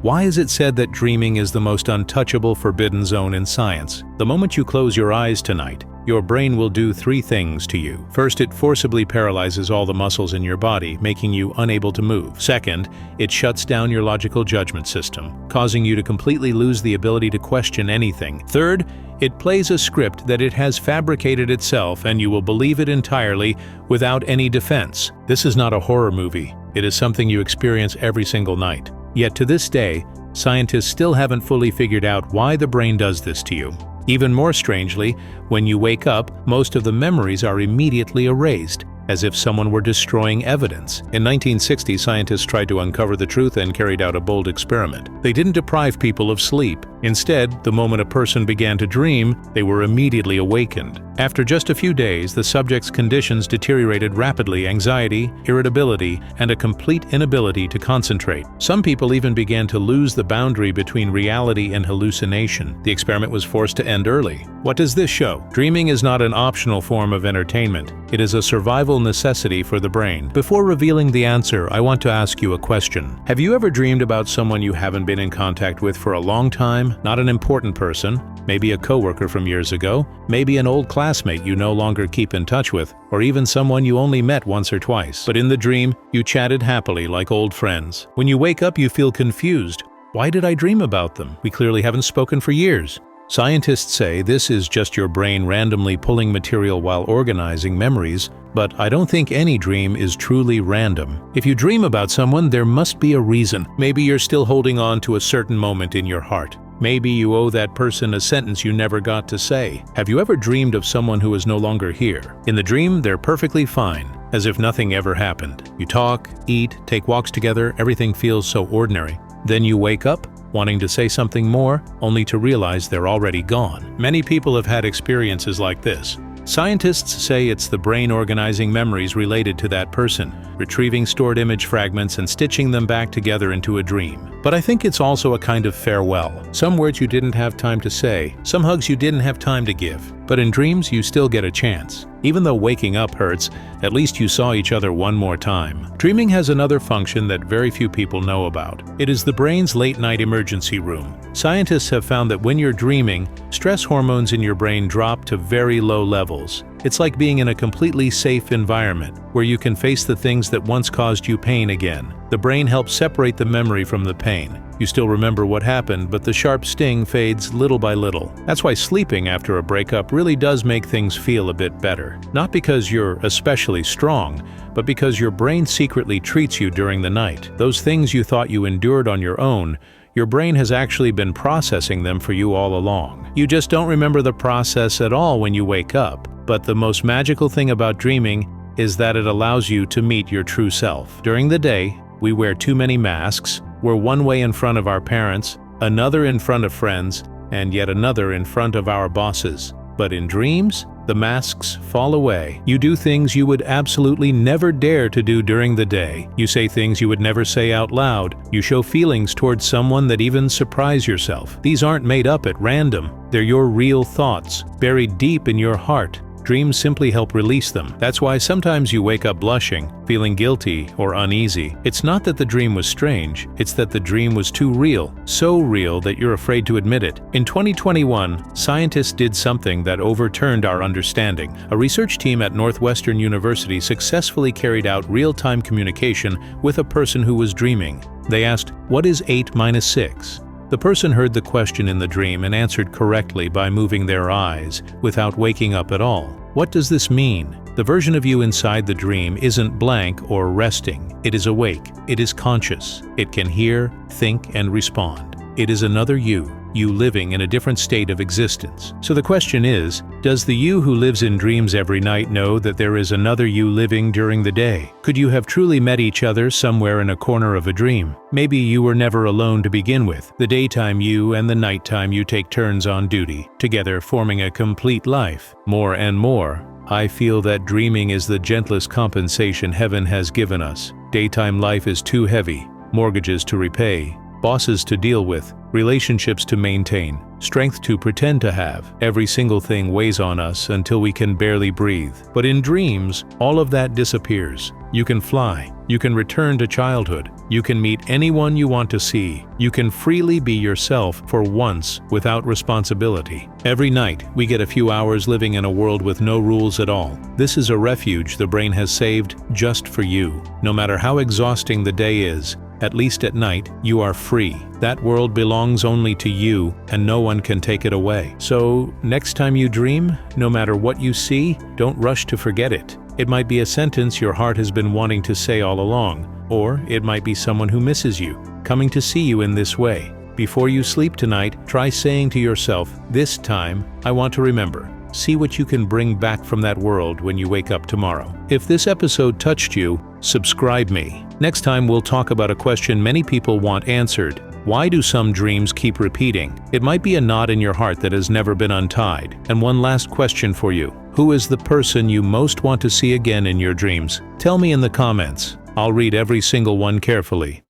Why is it said that dreaming is the most untouchable forbidden zone in science? The moment you close your eyes tonight, your brain will do three things to you. First, it forcibly paralyzes all the muscles in your body, making you unable to move. Second, it shuts down your logical judgment system, causing you to completely lose the ability to question anything. Third, it plays a script that it has fabricated itself, and you will believe it entirely without any defense. This is not a horror movie. It is something you experience every single night. Yet to this day, scientists still haven't fully figured out why the brain does this to you. Even more strangely, when you wake up, most of the memories are immediately erased, as if someone were destroying evidence. In 1960, scientists tried to uncover the truth and carried out a bold experiment. They didn't deprive people of sleep. Instead, the moment a person began to dream, they were immediately awakened. After just a few days, the subject's conditions deteriorated rapidly: anxiety, irritability, and a complete inability to concentrate. Some people even began to lose the boundary between reality and hallucination. The experiment was forced to end early. What does this show? Dreaming is not an optional form of entertainment. It is a survival necessity for the brain. Before revealing the answer, I want to ask you a question. Have you ever dreamed about someone you haven't been in contact with for a long time? Not an important person, maybe a coworker from years ago, maybe an old classmate you no longer keep in touch with, or even someone you only met once or twice. But in the dream, you chatted happily like old friends. When you wake up, you feel confused. Why did I dream about them? We clearly haven't spoken for years. Scientists say this is just your brain randomly pulling material while organizing memories, but I don't think any dream is truly random. If you dream about someone, there must be a reason. Maybe you're still holding on to a certain moment in your heart. Maybe you owe that person a sentence you never got to say. Have you ever dreamed of someone who is no longer here? In the dream, they're perfectly fine, as if nothing ever happened. You talk, eat, take walks together, everything feels so ordinary. Then you wake up, wanting to say something more, only to realize they're already gone. Many people have had experiences like this. Scientists say it's the brain organizing memories related to that person, retrieving stored image fragments and stitching them back together into a dream. But I think it's also a kind of farewell. Some words you didn't have time to say, some hugs you didn't have time to give. But in dreams, you still get a chance. Even though waking up hurts, at least you saw each other one more time. Dreaming has another function that very few people know about. It is the brain's late-night emergency room. Scientists have found that when you're dreaming, stress hormones in your brain drop to very low levels. It's like being in a completely safe environment, where you can face the things that once caused you pain again. The brain helps separate the memory from the pain. You still remember what happened, but the sharp sting fades little by little. That's why sleeping after a breakup really does make things feel a bit better. Not because you're especially strong, but because your brain secretly treats you during the night. Those things you thought you endured on your own, your brain has actually been processing them for you all along. You just don't remember the process at all when you wake up. But the most magical thing about dreaming is that it allows you to meet your true self. During the day, we wear too many masks. We're one way in front of our parents, another in front of friends, and yet another in front of our bosses. But in dreams, the masks fall away. You do things you would absolutely never dare to do during the day. You say things you would never say out loud. You show feelings towards someone that even surprise yourself. These aren't made up at random. They're your real thoughts, buried deep in your heart. Dreams simply help release them. That's why sometimes you wake up blushing, feeling guilty or uneasy. It's not that the dream was strange, it's that the dream was too real, so real that you're afraid to admit it. In 2021, scientists did something that overturned our understanding. A research team at Northwestern University successfully carried out real-time communication with a person who was dreaming. They asked, "What is 8 minus 6? The person heard the question in the dream and answered correctly by moving their eyes, without waking up at all. What does this mean? The version of you inside the dream isn't blank or resting. It is awake. It is conscious. It can hear, think, and respond. It is another you living in a different state of existence. So the question is, does the you who lives in dreams every night know that there is another you living during the day? Could you have truly met each other somewhere in a corner of a dream? Maybe you were never alone to begin with. The daytime you and the nighttime you take turns on duty, together forming a complete life. More and more, I feel that dreaming is the gentlest compensation heaven has given us. Daytime life is too heavy, mortgages to repay, bosses to deal with, relationships to maintain, strength to pretend to have. Every single thing weighs on us until we can barely breathe. But in dreams, all of that disappears. You can fly. You can return to childhood. You can meet anyone you want to see. You can freely be yourself for once without responsibility. Every night, we get a few hours living in a world with no rules at all. This is a refuge the brain has saved just for you. No matter how exhausting the day is, at least at night, you are free. That world belongs only to you, and no one can take it away. So, next time you dream, no matter what you see, don't rush to forget it. It might be a sentence your heart has been wanting to say all along, or it might be someone who misses you, coming to see you in this way. Before you sleep tonight, try saying to yourself, "This time, I want to remember." See what you can bring back from that world when you wake up tomorrow. If this episode touched you, subscribe me. Next time we'll talk about a question many people want answered. Why do some dreams keep repeating? It might be a knot in your heart that has never been untied. And one last question for you. Who is the person you most want to see again in your dreams? Tell me in the comments. I'll read every single one carefully.